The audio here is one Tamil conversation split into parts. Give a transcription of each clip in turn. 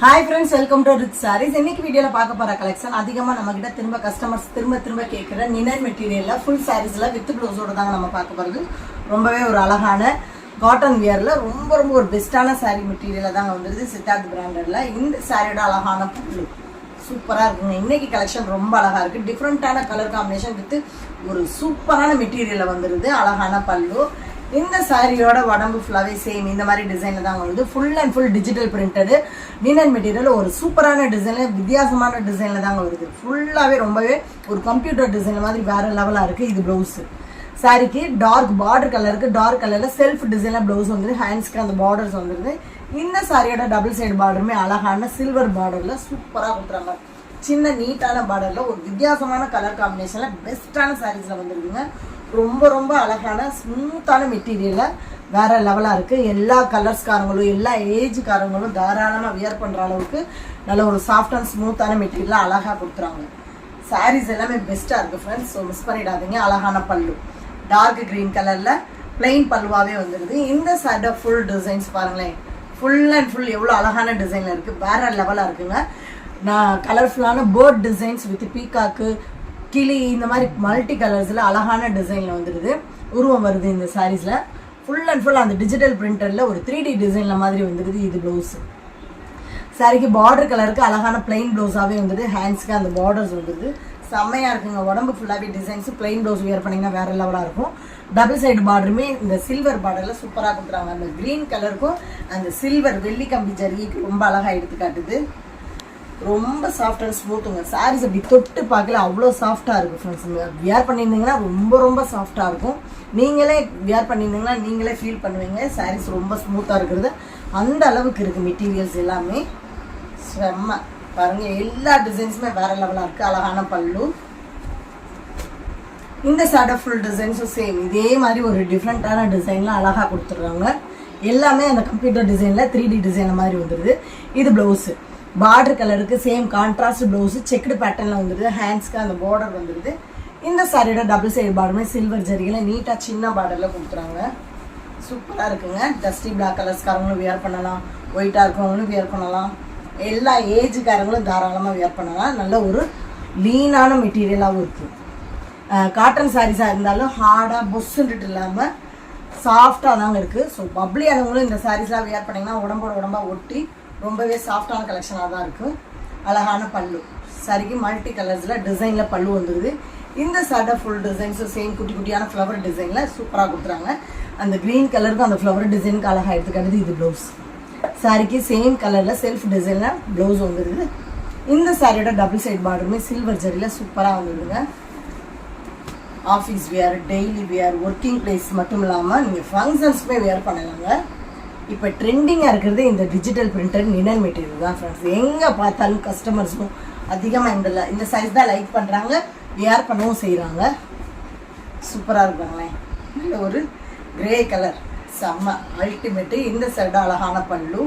Hi friends, welcome to Rich Sarees. இன்னைக்கு வீடியோல பார்க்க போற கலெக்ஷன் அதிகமா நம்ம கிட்ட திரும்ப கேக்குற நினைன் மெட்டீரியல்ல ஃபுல் சாரீஸ்ல வித் ப்ளவுஸோட தான் நம்ம பார்க்க போறது. ரொம்பவே ஒரு அழகான காட்டன் வியர்ல ரொம்ப ஒரு பெஸ்டான சாரி மெட்டீரியல்ல தான் வந்திருக்கு. சித்தார்த் பிராண்டட்ல இந்த சாரியோட அழகான பல்லு சூப்பரா இருக்குங்க. இன்னைக்கு கலெக்ஷன் ரொம்ப அழகா இருக்கு. டிஃபரெண்டான கலர் காம்பினேஷன் வித் ஒரு சூப்பரான மெட்டீரியல்ல வந்திருக்கு. அழகான பல்லு. இந்த சாரியோட உடம்பு ஃபுல்லாவே சேம் இந்த மாதிரி டிசைன்ல தான் வருது. Full and full digital printed linen material ஒரு சூப்பரான டிசைன்ல வித்தியாசமான டிசைன்ல தாங்க வருது. ஃபுல்லாவே ரொம்பவே ஒரு கம்ப்யூட்டர் டிசைன் மாதிரி வேற லெவலா இருக்கு. இது பிளவுஸ் சாரிக்கு டார்க் பார்டர் கலருக்கு டார்க் கலர்ல செல்ஃப் டிசைன்ல பிளவுஸ் வந்து ஹேண்ட்ஸ்க்கு அந்த பார்டர்ஸ் வந்துருது. இந்த சாரியோட டபுள் சைடு பார்டருமே அழகான சில்வர் பார்டர்ல சூப்பரா கொடுத்துறாங்க. சின்ன நீட்டான பார்டர்ல ஒரு வித்தியாசமான கலர் காம்பினேஷன்ல பெஸ்டான சாரீஸ்ல வந்துருக்குங்க. ரொம்ப அழகான ஸ்மூத்தான மெட்டீரியல்ல வேற லெவலா இருக்கு. எல்லா கலர்ஸ்காரங்களும் எல்லா ஏஜ்காரங்களும் தாராளமா வியர் பண்ற அளவுக்கு நல்ல ஒரு சாஃப்ட் அண்ட் ஸ்மூத்தான மெட்டீரியல்ல அழகா கொடுத்துறாங்க. சாரீஸ் எல்லாமே பெஸ்டா இருக்கு ஃப்ரெண்ட்ஸ். ஸோ மிஸ் பண்ணிடாதீங்க. அழகான பல்லு டார்க் கிரீன் கலர்ல பிளைன் பல்லுவாவே வந்துருது. இந்த சாரியோட ஃபுல் டிசைன்ஸ் பாருங்களேன். ஃபுல் அண்ட் ஃபுல் எவ்வளோ அழகான டிசைன்ல இருக்கு. வேற லெவலா இருக்குங்க. நான் கலர்ஃபுல்லான பேர்ட் டிசைன்ஸ் வித் பீகாக்கு கிளி இந்த மாதிரி மல்டி கலர்ஸ்ல அழகான டிசைன்ல வந்துருது. உருவம் வருது இந்த சாரீஸ்ல. ஃபுல் அண்ட் ஃபுல் அந்த டிஜிட்டல் பிரிண்டர்ல ஒரு 3D டிசைன்ல மாதிரி வந்துருது. இது பிளவுஸ் சாரிக்கு பார்டர் கலருக்கு அழகான பிளைன் பிளவுஸாவே வந்துருது. ஹேண்ட்ஸ்க்கு அந்த பார்டர்ஸ் வந்துருது. செம்மையா இருக்குங்க. உடம்பு ஃபுல்லாவே டிசைன்ஸ் பிளைன் பிளவுஸ் வியர் பண்ணீங்கன்னா வேற லெவலா இருக்கும். டபுள் சைடு பார்டருமே இந்த சில்வர் பார்டர்ல சூப்பரா கொடுத்துறாங்க. அந்த கிரீன் கலருக்கும் அந்த சில்வர் வெள்ளி கம்பி ஜரிகைக்கு ரொம்ப அழகா எடுத்து காட்டுது. ரொம்ப சாஃப்ட் அண்ட் ஸ்மூத்துங்க. சாரீஸ் அப்படி தொட்டு பார்க்கல அவ்வளோ சாஃப்டாக இருக்கும் ஃப்ரெண்ட்ஸ். வியர் பண்ணியிருந்தீங்கன்னா ரொம்ப சாஃப்டாக இருக்கும். நீங்களே வியர் பண்ணியிருந்தீங்கன்னா நீங்களே ஃபீல் பண்ணுவீங்க. சாரீஸ் ரொம்ப ஸ்மூத்தாக இருக்கிறது அந்த அளவுக்கு இருக்குது. மெட்டீரியல்ஸ் எல்லாமே செம்ம பாருங்க. எல்லா டிசைன்ஸுமே வேற லெவலாக இருக்குது. அழகான பல்லு. இந்த சாட ஃபுல் டிசைன்ஸும் சேம் இதே மாதிரி ஒரு டிஃப்ரெண்ட்டான டிசைன்லாம் அழகாக கொடுத்துட்றாங்க. எல்லாமே அந்த கம்ப்யூட்டர் டிசைனில் 3D டிசைன் மாதிரி வந்துடுது. இது ப்ளவுஸு பார்டர் கலருக்கு சேம் கான்ட்ராஸ்ட் பிளவுஸ் செக்குடு பேட்டர்ன்ல வந்துருது. ஹேண்ட்ஸ்க்கு அந்த பார்டர் வந்துருது. இந்த சாரியோட டபுள் சைடு பார்டருமே சில்வர் ஜரிகையில நீட்டா சின்ன பார்டர்ல கொடுத்துறாங்க. சூப்பரா இருக்குங்க. டஸ்டி பிளாக் கலர்ஸ்காரங்களும் வியர் பண்ணலாம். ஒயிட்டா இருக்கவங்களும் வியர் பண்ணலாம். எல்லா ஏஜுக்காரங்களும் தாராளமா வியர் பண்ணலாம். நல்ல ஒரு லீனான மெட்டீரியலாகவும் இருக்கு. காட்டன் சாரீஸா இருந்தாலும் ஹார்டா பொஸ்ஸுன்ட்டு இல்லாம சாஃப்டா தாங்க இருக்கு. ஸோ பப்ளியானவங்களும் இந்த சாரீஸ்லாம் வியர் பண்ணீங்கன்னா உடம்பா ஒட்டி ரொம்பவே சாஃப்டான கலெக்ஷனாக தான் இருக்கும். அழகான பல்லு சாரிக்கு மல்டி கலர்ஸில் டிசைனில் பல்லு வந்துடுது. இந்த சாரியோட ஃபுல் டிசைன்ஸும் சேம் குட்டியான ஃப்ளவர் டிசைனில் சூப்பராக கொடுத்துறாங்க. அந்த க்ரீன் கலருக்கு அந்த ஃப்ளவர் டிசைனுக்கு அழகாக எடுத்துக்காட்டுது. இது ப்ளவுஸ் சாரிக்கு சேம் கலரில் செல்ஃப் டிசைனில் ப்ளவுஸ் வந்துடுது. இந்த சாரியோட டபுள் சைட் பார்டருமே சில்வர் ஜரியில் சூப்பராக வந்துடுதுங்க. Office wear, daily wear, working place மட்டும் இல்லாமல் நீங்கள் ஃபங்க்ஷன்ஸுமே வியர் பண்ணலாங்க. இப்போ ட்ரெண்டிங்காக இருக்கிறது இந்த டிஜிட்டல் பிரிண்டர் லினன் மெட்டீரியல் தான் ஃப்ரெண்ட்ஸ். எங்கே பார்த்தாலும் கஸ்டமர்ஸும் அதிகமாக இந்த சைஸ் தான் லைக் பண்ணுறாங்க. வியர் பண்ணவும் செய்கிறாங்க. சூப்பராக இருக்காங்களே. நல்ல ஒரு கிரே கலர் செம்ம அல்டிமேட்டு. இந்த சைடு அழகான பல்லு.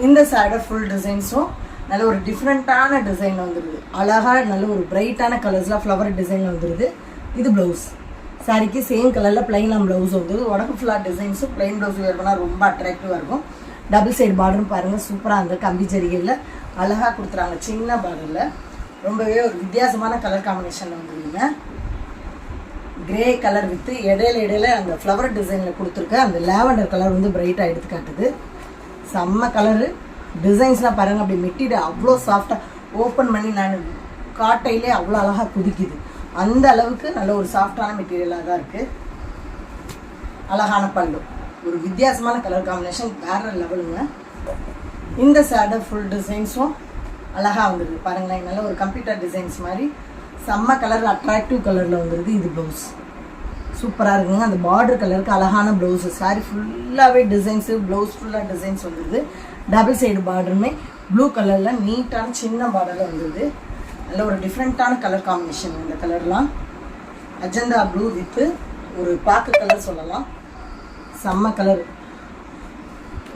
இந்த சைடு ஃபுல் டிசைன்ஸும் நல்ல ஒரு டிஃப்ரெண்ட்டான டிசைனில் வந்துடுது. அழகாக நல்ல ஒரு பிரைட்டான கலர்ஸில் ஃப்ளவர் டிசைனில் வந்துடுது. இது ப்ளவுஸ் சாரிக்கு சேம் கலரில் பிளைனாக ப்ளவுஸ் வந்து உடம்பு ஃபுல்லாக டிசைன்ஸும் பிளைன் ப்ளவுஸ் வேர் பண்ணால் ரொம்ப அட்ராக்டிவாக இருக்கும். டபுள் சைடு பார்டரும் பாருங்கள் சூப்பராக அந்த கம்பி ஜரிகையில் அழகாக கொடுத்துறாங்க. சின்ன பார்டரில் ரொம்பவே ஒரு வித்தியாசமான கலர் காம்பினேஷனில் வந்துருங்க. கிரே கலர் வித்து இடையில அந்த ஃப்ளவர் டிசைனில் கொடுத்துருக்க அந்த லேவண்டர் கலர் வந்து பிரைட்டாக எடுத்து காட்டுது. செம்ம கலரு. டிசைன்ஸ்லாம் பாருங்கள் அப்படி மெட்டீரியல் அவ்வளோ சாஃப்டாக ஓப்பன் பண்ணி நான் காட்டையிலே அவ்வளோ அழகாக குதிக்குது. அந்த அளவுக்கு நல்ல ஒரு சாஃப்டான மெட்டீரியலாக தான் இருக்குது. அழகான பல்லு ஒரு வித்தியாசமான கலர் காம்பினேஷன் வேற லெவலுங்க. இந்த சாரியோட ஃபுல் டிசைன்ஸும் அழகாக வந்துடுது பாருங்களேன். நல்ல ஒரு கம்ப்யூட்டர் டிசைன்ஸ் மாதிரி செம்ம கலர் அட்ராக்டிவ் கலரில் வந்துடுது. இது ப்ளவுஸ் சூப்பராக இருக்குங்க. அந்த பார்டர் கலருக்கு அழகான ப்ளவுஸு சாரி ஃபுல்லாகவே டிசைன்ஸு ப்ளவுஸ் ஃபுல்லாக டிசைன்ஸ் வந்துடுது. டபுள் சைடு பார்டருமே ப்ளூ கலரில் நீட்டான சின்ன பார்டரில் வந்துடுது. நல்ல ஒரு டிஃப்ரெண்ட்டான கலர் காம்பினேஷன். இந்த கலர்லாம் அஜந்தா ப்ளூ வித்து ஒரு பாக்கு கலர் சொல்லலாம். செம்ம கலர்.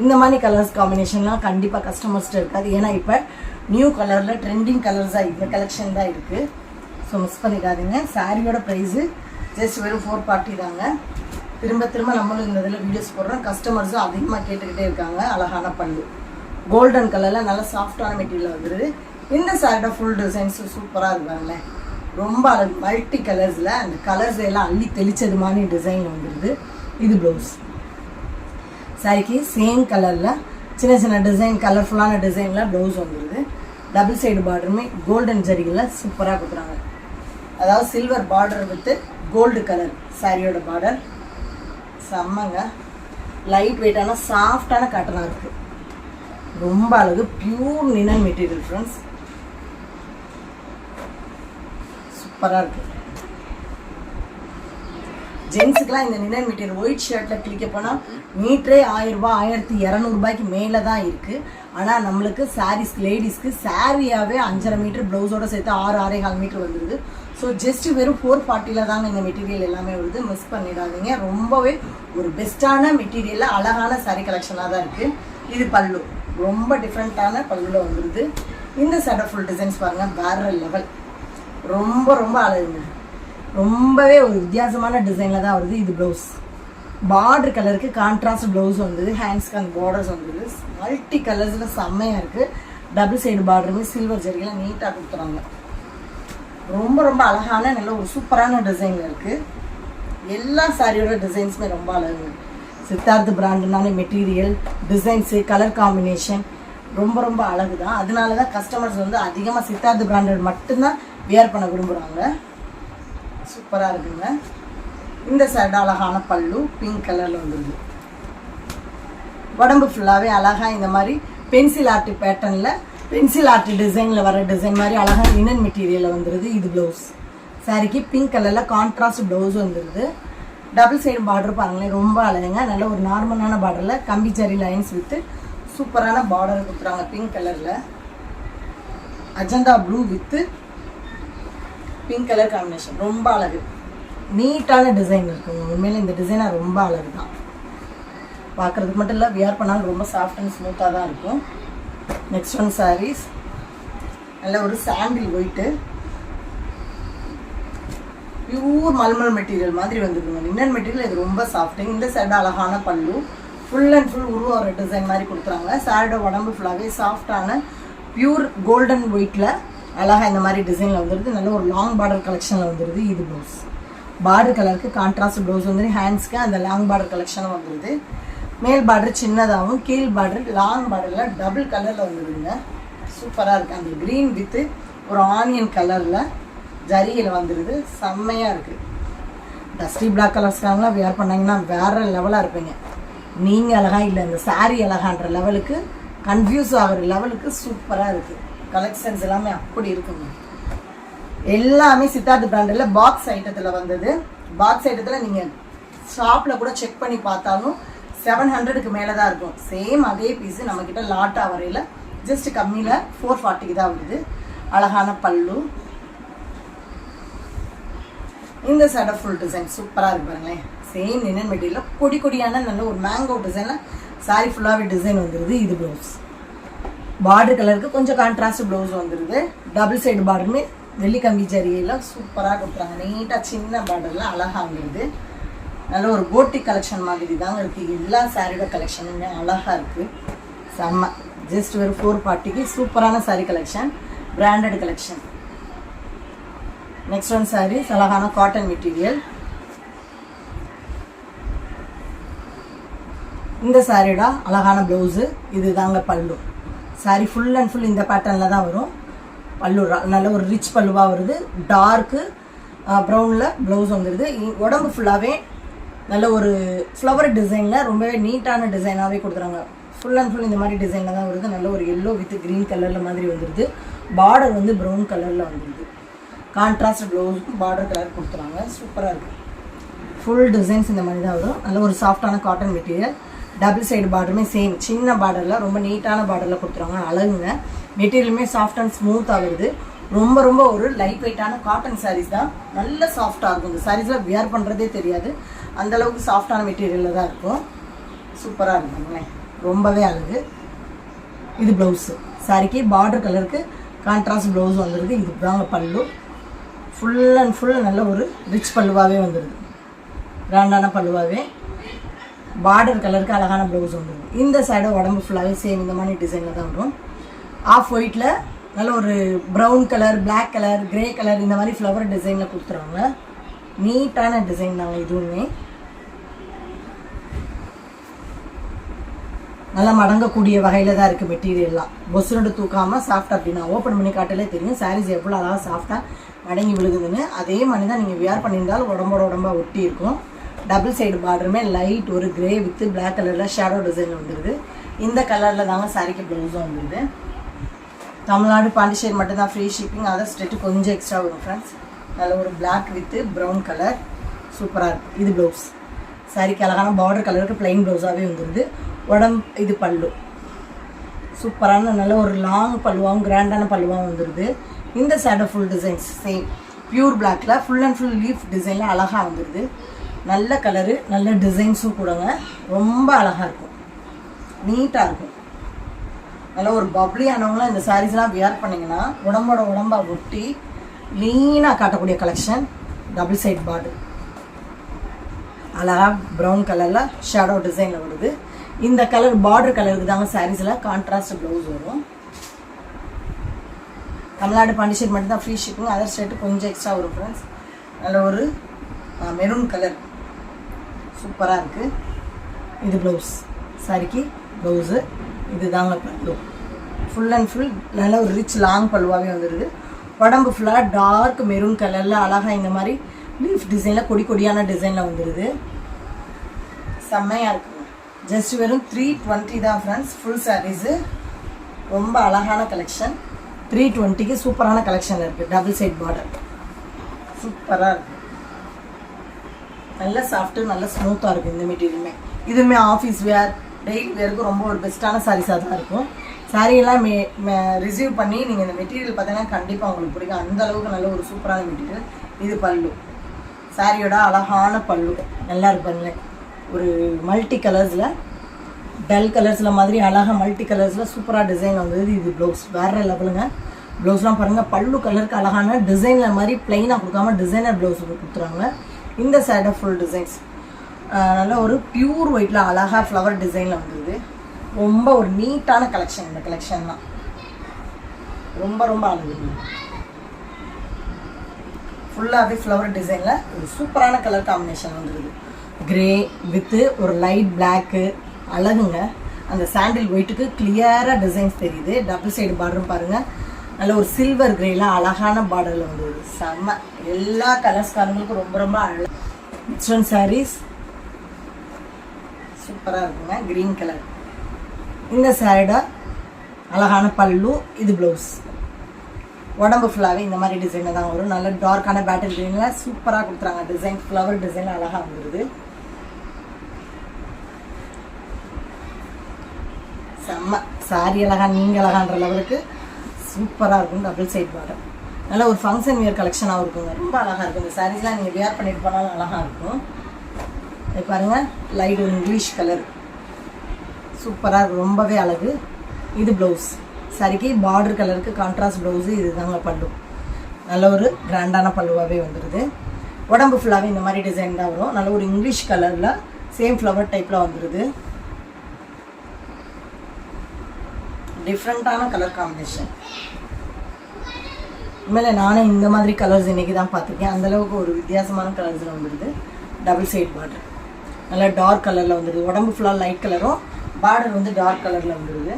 இந்த மாதிரி கலர்ஸ் காம்பினேஷன்லாம் கண்டிப்பாக கஸ்டமர்ஸ்ட்டு இருக்காது. ஏன்னா இப்போ நியூ கலரில் ட்ரெண்டிங் கலர்ஸாக இந்த கலெக்ஷன் தான் இருக்குது. ஸோ மிஸ் பண்ணிக்காதீங்க. சாரியோட ப்ரைஸு ஜஸ்ட் வெறும் 440 தாங்க. திரும்ப நம்மளும் இந்த இதில் வீடியோஸ் போடுறோம். கஸ்டமர்ஸும் அதிகமாக கேட்டுக்கிட்டே இருக்காங்க. அழகான பல்லு கோல்டன் கலரில் நல்ல சாஃப்டான மெட்டீரியல் வந்துடுது. இந்த சாரியோட ஃபுல் டிசைன்ஸ் சூப்பராக இருப்பாங்களே, ரொம்ப அழகு. மல்டி கலர்ஸில் அந்த கலர்ஸ் எல்லாம் அள்ளி தெளிச்சது மாதிரி டிசைன் வந்துடுது. இது ப்ளவுஸ். சாரிக்கு சேம் கலரில் சின்ன சின்ன டிசைன், கலர்ஃபுல்லான டிசைனில் ப்ளவுஸ் வந்துடுது. டபுள் சைடு பார்டருமே கோல்டன் ஜரிகளில் சூப்பராக கொடுக்குறாங்க. அதாவது silver border with gold colour சாரியோட பார்டர். செம்மங்க, லைட் வெயிட்டான சாஃப்டான காட்டனாக இருக்குது. ரொம்ப அழகு. பியூர் லினன் மெட்டீரியல் ஃப்ரெண்ட்ஸ், சூப்பராக இருக்குது. ஜென்ஸுக்கெலாம் இந்த லினன் மெட்டீரியல் ஒயிட் ஷர்ட்டில் கிளிக்க போனால் மீட்டரே 1000 ரூபாய் 1200 மேலே தான் இருக்குது. ஆனால் நம்மளுக்கு சாரீஸ் லேடிஸ்க்கு சாரியாகவே 5.5 மீட்டர், ப்ளவுஸோட சேர்த்து 6-6.25 மீட்டர் வந்துடுது. ஸோ ஜஸ்ட் வெறும் 440 தாங்க இந்த மெட்டீரியல் எல்லாமே வருது. மிஸ் பண்ணிடாதீங்க. ரொம்பவே ஒரு பெஸ்ட்டான மெட்டீரியலில் அழகான சாரீ கலெக்ஷனாக தான் இருக்குது. இது பல்லு, ரொம்ப டிஃப்ரெண்ட்டான பல்லுவில் வந்துடுது. இந்த சட்டை ஃபுல் டிசைன்ஸ் பாருங்கள், வேற லெவல். ரொம்ப ரொம்ப அழகுங்க. ரொம்பவே ஒரு வித்தியாசமான டிசைனில் தான் வருது. இது ப்ளவுஸ். பார்டர் கலருக்கு கான்ட்ராஸ்ட் ப்ளவுஸ் வந்தது. ஹேண்ட்ஸ்க்கு அந்த பார்டர்ஸ் வந்தது. மல்டி கலர்ஸில் செம்மையாக இருக்குது. டபுள் சைடு பார்டருமே சில்வர் ஜரிகெல்லாம் நீட்டாக கொடுத்துறாங்க. ரொம்ப ரொம்ப அழகான நல்ல ஒரு சூப்பரான டிசைனில் இருக்குது. எல்லா சாரியோட டிசைன்ஸுமே ரொம்ப அழகு. சித்தார்த் பிராண்டுனால மெட்டீரியல், டிசைன்ஸு, கலர் காம்பினேஷன் ரொம்ப ரொம்ப அழகு தான். அதனால தான் கஸ்டமர்ஸ் வந்து அதிகமாக சித்தார்த் பிராண்டட் மட்டும்தான் வியர் பண்ண விரும்புகிறாங்க. சூப்பராக இருக்குங்க. இந்த சைடு அழகான பல்லு பிங்க் கலரில் வந்துடுது. உடம்பு ஃபுல்லாகவே அழகாக இந்த மாதிரி பென்சில் ஆர்ட் பேட்டர்னில், பென்சில் ஆர்ட் டிசைனில் வர டிசைன் மாதிரி அழகாக லினன் மெட்டீரியலில் வந்துடுது. இது ப்ளவுஸ். சாரிக்கு பிங்க் கலரில் கான்ட்ராஸ்ட் ப்ளவுஸ் வந்துடுது. டபுள் சைடு பார்டர் பாருங்களேன், ரொம்ப அழகுங்க. நல்ல ஒரு நார்மலான பார்டரில் கம்பி ஜரி லைன்ஸ் வித்து சூப்பரான பார்டர் கொடுத்துறாங்க. பிங்க் கலரில் Ajanta blue with pink colour combination ரொம்ப அழகு. நீட்டான டிசைன் இருக்குங்க. உண்மையில இந்த டிசைனாக ரொம்ப அழகு தான். பார்க்குறதுக்கு மட்டும் இல்லை, வியர் பண்ணாலும் ரொம்ப சாஃப்ட் அண்ட் ஸ்மூத்தாக தான் இருக்கும். நெக்ஸ்ட் ஒன் சாரீஸ் நல்ல ஒரு சாண்டில் ஒயிட்டு, பியூர் மல்மல் மெட்டீரியல் மாதிரி வந்துருக்குங்க. லினன் மெட்டீரியல் இது ரொம்ப சாஃப்டிங். இந்த சைடு அழகான பல்லு, ஃபுல் அண்ட் ஃபுல் உருவ ஒரு டிசைன் மாதிரி கொடுத்துறாங்க. சாரியோட உடம்பு ஃபுல்லாகவே சாஃப்டான பியூர் கோல்டன் ஒயிட்டில் அழகாக இந்த மாதிரி டிசைனில் வந்துடுது. நல்ல ஒரு லாங் பார்டர் கலெக்ஷனில் வந்துடுது. இது ப்ளவுஸ். பார்டர் கலருக்கு கான்ட்ராஸ்ட் ப்ளவுஸ் வந்துடும். ஹேண்ட்ஸ்க்கு அந்த லாங் பார்டர் கலெக்ஷனும் வந்துடுது. மேல் பார்டர் சின்னதாகவும் கீழ் பார்டர் லாங் பார்டரில் டபுள் கலரில் வந்துடுதுங்க. சூப்பராக இருக்குது. அந்த க்ரீன் வித்து ஒரு ஆனியன் கலரில் ஜரியில் வந்துடுது. செம்மையாக இருக்குது. டஸ்டி பிளாக் கலர்ஸ்க்காகலாம் வியர் பண்ணாங்கன்னா வேறு லெவலாக இருப்பீங்க. நீங்கள் அழகா இல்லை, இந்த சாரீ அழகான்ற லெவலுக்கு, கன்ஃபியூஸ் ஆகிற லெவலுக்கு சூப்பராக இருக்குது. கலெக்ஷன்ஸ் எல்லாமே அப்படி இருக்குங்க. எல்லாமே சித்தார்த் பிராண்டில் பாக்ஸ் ஐட்டத்தில் வந்தது. பாக்ஸ் ஐட்டத்தில் நீங்கள் ஷாப்பில் கூட செக் பண்ணி பார்த்தாலும் 700க்கு மேலே தான் இருக்கும். சேம் அதே பீஸு நம்மக்கிட்ட லாட்டாக வரையில் ஜஸ்ட் கம்மியில் 440க்கு தான் வருது. அழகான பல்லு. இந்த சைட ஃபுல் டிசைன் சூப்பராக இருக்கு பாருங்களேன். சேம் லினன் மெட்டீரியல் கொடி கொடியான நல்ல ஒரு மேங்கோ டிசைனில் சாரி ஃபுல்லாகவே டிசைன் வந்துடுது. இது ப்ளவுஸ். பார்டர் கலருக்கு கொஞ்சம் கான்ட்ராஸ்ட் ப்ளவுஸ் வந்துடுது. டபுள் சைடு பார்டருமே வெள்ளி கம்பி ஜரியெல்லாம் சூப்பராக கொடுக்குறாங்க. நீட்டாக சின்ன பார்டரில் அழகாக வந்துடுது. நல்ல ஒரு கோட்டி கலெக்ஷன் மாதிரி தாங்க இருக்குது. எல்லா சாரியோட கலெக்ஷனுமே அழகாக இருக்குது. செம்ம. ஜஸ்ட் ஒரு 440க்கு சூப்பரான sari collection, branded collection. Next one saris அழகான காட்டன் மெட்டீரியல். இந்த சாரியோட அழகான ப்ளவுஸு. இது தாங்க பல்லு. சாரி ஃபுல் அண்ட் ஃபுல் இந்த பேட்டர்னில் தான் வரும். பல்லு நல்ல ஒரு ரிச் பல்லுவாக வருது. டார்க்கு ப்ரௌனில் ப்ளவுஸ் வந்துடுது. உடம்பு ஃபுல்லாகவே நல்ல ஒரு ஃப்ளவர் டிசைனில் ரொம்பவே நீட்டான டிசைனாகவே கொடுக்குறாங்க. ஃபுல் அண்ட் ஃபுல் இந்த மாதிரி டிசைனில் தான் வருது. நல்ல ஒரு எல்லோ வித் க்ரீன் கலரில் மாதிரி வந்துடுது. பார்டர் வந்து ப்ரௌன் கலரில் வந்துடுது. கான்ட்ராஸ்ட் ப்ளவுஸுக்கும் பார்டர் கலர் கொடுத்துறாங்க. சூப்பராக இருக்குது. ஃபுல் டிசைன்ஸ் இந்த மாதிரி தான் வரும். நல்ல ஒரு சாஃப்டான காட்டன் மெட்டீரியல். டபுள் சைடு பார்டருமே சேம் சின்ன பார்டரில் ரொம்ப நீட்டான பார்டரில் கொடுத்துருவாங்க. அழகுங்க. மெட்டீரியலுமே சாஃப்ட் அண்ட் ஸ்மூத்தாக வருது. ரொம்ப ரொம்ப ஒரு லைட் வெயிட்டான காட்டன் சாரீஸ் தான். நல்ல சாஃப்டாக இருக்கும். இந்த சாரீஸில் வியர் பண்ணுறதே தெரியாது, அந்தளவுக்கு சாஃப்டான மெட்டீரியலில் தான் இருக்கும். சூப்பராக இருக்குங்களே, ரொம்பவே அழகு. இது ப்ளவுஸு. சாரிக்கு பார்டர் கலருக்கு கான்ட்ராஸ்ட் ப்ளவுஸ் வந்துடுது. இது தாங்க பல்லு. ஃபுல் அண்ட் ஃபுல் நல்ல ஒரு ரிச் பல்லுவாகவே வந்துடுது. கிராண்டான பல்லுவாகவே. பார்டர் கலருக்கு அழகான ப்ளவுஸ் வந்துடும். இந்த சைடு உடம்பு ஃபுல்லாகவே சேம் இந்த மாதிரி டிசைனில் தான் வரும். ஆஃப் ஒயிட்டில் நல்ல ஒரு brown colour, black colour, grey colour இந்த மாதிரி ஃப்ளவர் டிசைனில் கொடுத்துருவாங்க. நீட்டான டிசைன் தாங்க இதுவுமே. நல்லா மடங்கக்கூடிய வகையில் தான் இருக்குது மெட்டீரியல்லாம். பொசுனோடு தூக்காமல் சாஃப்ட் அப்படின்னா ஓப்பன் பண்ணி காட்டிலே தெரியும் சாரீஸ் எவ்வளோ அழகாக சாஃப்டாக மடங்கி விழுகுதுன்னு. அதே மாதிரி தான் நீங்கள் வியர் பண்ணியிருந்தாலும் உடம்பா ஒட்டி இருக்கும். டபுள் சைடு பார்டருமே லைட் ஒரு கிரே வித் பிளாக் கலரில் ஷேடோ டிசைன் வந்துடுது. இந்த கலரில் தாங்க சாரிக்கு ப்ளவுஸும் வந்துடுது. தமிழ்நாடு பாண்டிச்சேரி மட்டும்தான் ஃப்ரீ ஷிப்பிங். அதர் ஸ்டேட்டு கொஞ்சம் எக்ஸ்ட்ரா வரும் ஃப்ரெண்ட்ஸ். நல்ல ஒரு பிளாக் வித் ப்ரௌன் கலர் சூப்பராக இருக்குது. இது ப்ளவுஸ். சாரிக்கு அழகான பார்டர் கலருக்கு பிளைன் ப்ளவுஸாகவே வந்துடுது. இது பல்லு சூப்பரான நல்ல ஒரு லாங் பல்லுவாகவும் கிராண்டான பல்லுவாகவும் வந்துடுது. இந்த side full designs same pure பிளாக்ல ஃபுல் அண்ட் ஃபுல் லீஃப் டிசைனில் அழகாக வந்துடுது. நல்ல கலரு, நல்ல டிசைன்ஸும் கூடங்க. ரொம்ப அழகாக இருக்கும், நீட்டாக இருக்கும். நல்ல ஒரு பப்ளியானவங்களாம் இந்த சாரீஸ்லாம் வியர் பண்ணிங்கன்னா உடம்பா ஒட்டி லீனாக காட்டக்கூடிய கலெக்ஷன். டபுள் சைட் பார்டர் அழகாக ப்ரௌன் கலரில் ஷேடோ டிசைனில் வருது. இந்த கலர் பார்டர் கலருக்கு தாங்க சாரீஸில் கான்ட்ராஸ்ட் ப்ளவுஸ் வரும். தமிழ்நாடு பாண்டிச்சேரி மட்டும்தான் ஃப்ரீ ஷிப்பிங். அதர் ஸ்டேட்டு கொஞ்சம் எக்ஸ்ட்ரா வரும் ஃப்ரெண்ட்ஸ். நல்ல ஒரு மெரூன் கலர் சூப்பராக இருக்குது. இது ப்ளவுஸ். சாரிக்கு ப்ளவுஸு இது தாங்க பல்லு. ஃபுல் அண்ட் ஃபுல் நல்ல ஒரு ரிச் லாங் பல்லுவாகவே வந்துடுது. உடம்பு ஃபுல்லாக டார்க் மெரூன் கலரில் அழகாக இந்த மாதிரி லீஃப் டிசைனில் கொடியான டிசைனில் வந்துடுது. செம்மையாக இருக்குங்க. ஜஸ்ட் வெறும் 320 தான் ஃப்ரெண்ட்ஸ் ஃபுல் சாரீஸு. ரொம்ப அழகான கலெக்ஷன். 320க்கு சூப்பரான கலெக்ஷன் இருக்குது. டபுள் சைட் பார்டர் சூப்பராக இருக்குது. நல்ல சாஃப்ட்டு, நல்ல ஸ்மூத்தாக இருக்குது இந்த மெட்டீரியலுமே. இதுவுமே ஆஃபீஸ் வேர், டெய்லி வேருக்கு ரொம்ப ஒரு பெஸ்ட்டான சாரீஸாக தான் இருக்கும். சாரியெல்லாம் ரிசீவ் பண்ணி நீங்கள் இந்த மெட்டீரியல் பார்த்தீங்கன்னா கண்டிப்பாக உங்களுக்கு பிடிக்கும். அந்தளவுக்கு நல்ல ஒரு சூப்பரான மெட்டீரியல். இது பல்லு. சாரியோட அழகான பல்லு நல்லா இருப்பாங்களே. ஒரு மல்டி கலர்ஸில், டல் கலர்ஸில் மாதிரி அழகாக மல்டி கலர்ஸில் சூப்பராக டிசைன் வந்தது. இது ப்ளவுஸ் வேறு லெவலுங்க. ப்ளவுஸ்லாம் பாருங்கள், பல்லு கலருக்கு அழகான டிசைனில் மாதிரி ப்ளைனாக கொடுக்காம டிசைனர் ப்ளவுஸ் கொடுத்துருவாங்க. இந்த சைடு ஃபுல் டிசைன்ஸ் நல்லா ஒரு பியூர் ஒயிட்டில் அழகாக ஃப்ளவர் டிசைனில் வந்தது. ரொம்ப ஒரு நீட்டான கலெக்ஷன். இந்த கலெக்ஷன்லாம் ரொம்ப அழகு. ஃபுல்லாகவே ஃப்ளவர் டிசைனில் ஒரு சூப்பரான கலர் காம்பினேஷன் வந்துடுது. கிரே வித்து ஒரு லைட் பிளாக்கு அழகுங்க. அந்த சாண்டில் ஒயிட்டுக்கு கிளியராக டிசைன்ஸ் தெரியுது. டபுள் சைடு பார்டரும் பாருங்கள், நல்ல ஒரு சில்வர் கிரேல அழகான பார்டரில் வந்துடுது. செம்ம. எல்லா கலர்ஸ்காரங்களுக்கும் ரொம்ப அழகு. மிக்ஸ்ட் சாரீஸ் சூப்பராக இருக்குங்க. Green colour. இந்த சாரியோட அழகான பல்லு. இது ப்ளவுஸ். உடம்பு ஃபுல்லாகவே இந்த மாதிரி டிசைனில் தான் வரும். நல்ல டார்க்கான பேட்டில் க்ரீனில் சூப்பராக கொடுத்துறாங்க. டிசைன் ஃப்ளவர் டிசைனில் அழகாக வந்துடுது. செம்ம. சாரி அழகாக நீங்கள் அழகான்ற லெவலுக்கு சூப்பராக இருக்கும். Double side border. நல்ல ஒரு ஃபங்க்ஷன் வியர் கலெக்ஷனாகவும் இருக்குங்க. ரொம்ப அழகாக இருக்கும். இந்த சாரீஸ்லாம் நீங்கள் வியர் பண்ணிட்டு போனாலும் அழகாக இருக்கும். இது பாருங்கள், லைட் ஒரு இங்கிலீஷ் கலர் சூப்பராக இருக்கும். ரொம்பவே அழகு. இது ப்ளவுஸ். சரிக்கு பார்டர் கலருக்கு கான்ட்ராஸ்ட் ப்ளவுஸு. இது தாங்க பல்லு. நல்ல ஒரு கிராண்டான பல்லுவாகவே வந்துடுது. உடம்பு ஃபுல்லாகவே இந்த மாதிரி டிசைன் தான் வரும். நல்ல ஒரு இங்கிலீஷ் கலரில் சேம் ஃப்ளவர் டைப்பில் வந்துடுது. டிஃப்ரெண்ட்டான கலர் காம்பினேஷன். உண்மையில நானே இந்த மாதிரி கலர்ஸ் இன்றைக்கி தான் பார்த்துருக்கேன். அந்தளவுக்கு ஒரு வித்தியாசமான கலர்ஸில் வந்துடுது. டபுள் சைட் பார்டர் நல்லா டார்க் கலரில் வந்துடுது. உடம்பு ஃபுல்லாக லைட் கலரும், பார்டர் வந்து டார்க் கலரில் வந்துடுது.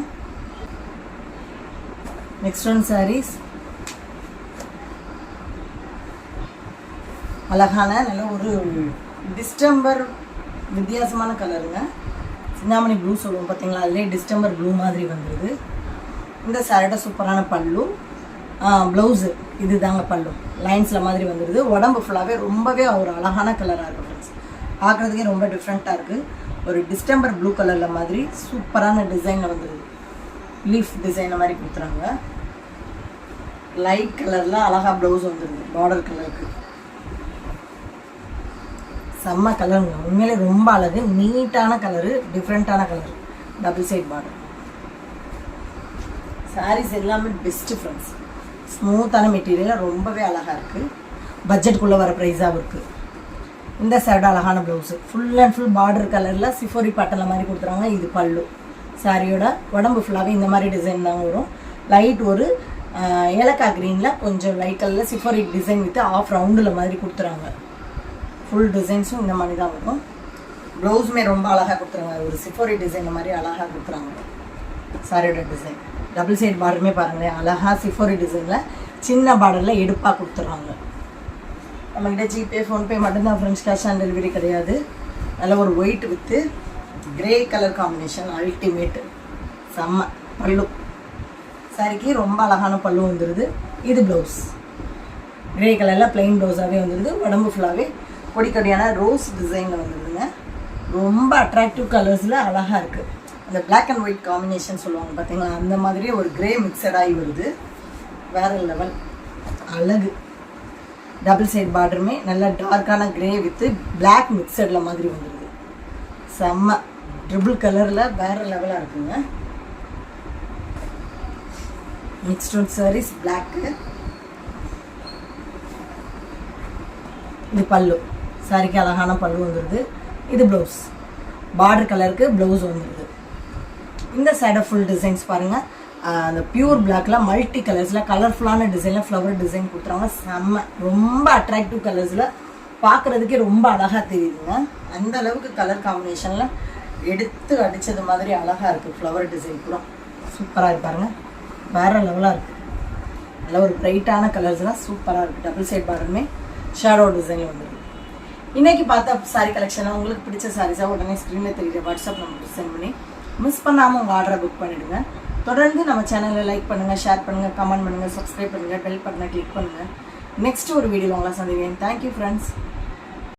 நெக்ஸ்ட் ஒன் சாரீஸ் அழகான நல்ல ஒரு டிஸ்டம்பர் வித்தியாசமான கலருங்க. சிந்தாமணி ப்ளூ சொல்லுவோம் பார்த்தீங்களா, அதிலே டிஸ்டம்பர் ப்ளூ மாதிரி வந்துடுது. இந்த சாரியோட சூப்பரான பல்லு. ப்ளவுஸு இது தாங்க பல்லு. லைன்ஸில் மாதிரி வந்துடுது. உடம்பு ஃபுல்லாகவே ரொம்பவே ஒரு அழகான கலராக இருக்கும் ஃப்ரெண்ட்ஸ். பார்க்குறதுக்கே ரொம்ப டிஃப்ரெண்ட்டாக இருக்குது. ஒரு டிஸ்டம்பர் ப்ளூ கலரில் மாதிரி சூப்பரான டிசைனில் வந்துடுது. லீஃப் டிசைனில் மாதிரி கொடுத்துறாங்க. லைட் கலரில் அழகாக ப்ளவுஸ் வந்துடுது. பார்டர் கலருக்கு செம்ம கலருங்க. உண்மையிலே ரொம்ப அழகு. நீட்டான கலரு, டிஃப்ரெண்ட்டான colour. Double side border. Saris எல்லாமே பெஸ்ட்டு ஃப்ரெண்ட்ஸ். ஸ்மூத்தான மெட்டீரியல், ரொம்பவே அழகாக இருக்குது. பட்ஜெட்டுக்குள்ளே வர ப்ரைஸாகவும் இருக்குது. இந்த சைடு அழகான blouse full and full border கலரில் சிஃபோரி பட்டலை மாதிரி கொடுத்துறாங்க. இது பல்லு. சாரியோட உடம்பு ஃபுல்லாகவே இந்த மாதிரி டிசைன் தான் வரும். லைட் ஒரு ஏலக்காய் க்ரீனில் கொஞ்சம் லைட் கலரில் சிஃபோரி டிசைன் வித்து ஆஃப் ரவுண்டில் மாதிரி கொடுத்துறாங்க. ஃபுல் டிசைன்ஸும் இந்த மாதிரி தான் வரும். ப்ளவுஸுமே ரொம்ப அழகாக கொடுத்துறாங்க. ஒரு சிஃபோரி டிசைன் மாதிரி அழகாக கொடுத்துறாங்க. சாரியோட டிசைன் டபுள் சைட் பார்டருமே பாருங்களேன், அழகாக சிஃபோரி டிசைனில் சின்ன பார்டரில் எடுப்பாக கொடுத்துட்றாங்க. நம்மக்கிட்ட ஜிபே ஃபோன்பே மட்டும்தான் ஃப்ரெண்ட்ஸ், கேஷ் ஆன் டெலிவரி கிடையாது. நல்ல ஒரு white with grey colour combination ultimate செம்ம. பல்லு சாரிக்கு ரொம்ப அழகான பல்லு வந்துடுது. இது ப்ளவுஸ் கிரே கலரில் பிளெயின் ப்ளவுஸாகவே வந்துடுது. உடம்பு ஃபுல்லாகவே கொடிக்கொடியான ரோஸ் டிசைனில் வந்துடுதுங்க. ரொம்ப அட்ராக்டிவ் கலர்ஸில் அழகாக இருக்குது. அந்த பிளாக் அண்ட் ஒயிட் காம்பினேஷன் சொல்லுவாங்க பார்த்தீங்களா, அந்த மாதிரியே ஒரு கிரே மிக்சடாகி வருது. வேறு லெவல் அழகு. டபுள் சைட் பார்டருமே நல்ல டார்க்கான கிரே வித்து பிளாக் மிக்சடில் மாதிரி வந்துடுது. செம்ம ட்ரிபிள் கலரில் வேறு லெவலாக இருக்குங்க. Mixed saris black. இது பல்லு. சாரிக்கு அழகான பல்லு வந்துடுது. இது ப்ளவுஸ் பார்டர் கலருக்கு ப்ளவுஸ் வந்துடுது. இந்த சைடை ஃபுல் டிசைன்ஸ் பாருங்கள். அந்த பியூர் பிளாக்ல மல்டி கலர்ஸில் கலர்ஃபுல்லான டிசைனில் ஃப்ளவர் டிசைன் கொடுத்துறாங்க. செம்ம ரொம்ப அட்ராக்டிவ் கலர்ஸில் பார்க்குறதுக்கே ரொம்ப அழகாக தெரியுதுங்க. அந்த அளவுக்கு கலர் காம்பினேஷனில் எடுத்து அடித்தது மாதிரி அழகாக இருக்குது. ஃப்ளவர் டிசைன் கூட சூப்பராக இருப்பாருங்க. வேறு லெவலாக இருக்குது. நல்ல ஒரு ப்ரைட்டான கலர்ஸ்லாம் சூப்பராக இருக்குது. டபுள் சைட் பார்டருமே ஷேடோ டிசைனில் வந்துருக்கு. இன்றைக்கி பார்த்த சாரீ கலெக்ஷனாக உங்களுக்கு பிடிச்ச சாரீஸாக உடனே ஸ்க்ரீனில் தெரியுற வாட்ஸ்அப் நம்பருக்கு சென்ட் பண்ணி மிஸ் பண்ணாமல் உங்கள் ஆர்டரை புக் பண்ணிவிடுங்க. தொடர்ந்து நம்ம சேனலை லைக் பண்ணுங்கள், ஷேர் பண்ணுங்கள், கமெண்ட் பண்ணுங்கள், சப்ஸ்கிரைப் பண்ணுங்கள், பெல் பட்டனை கிளிக் பண்ணுங்கள். நெக்ஸ்ட் ஒரு வீடியோவில் உங்களை சந்திக்கிறேன். Thank you friends.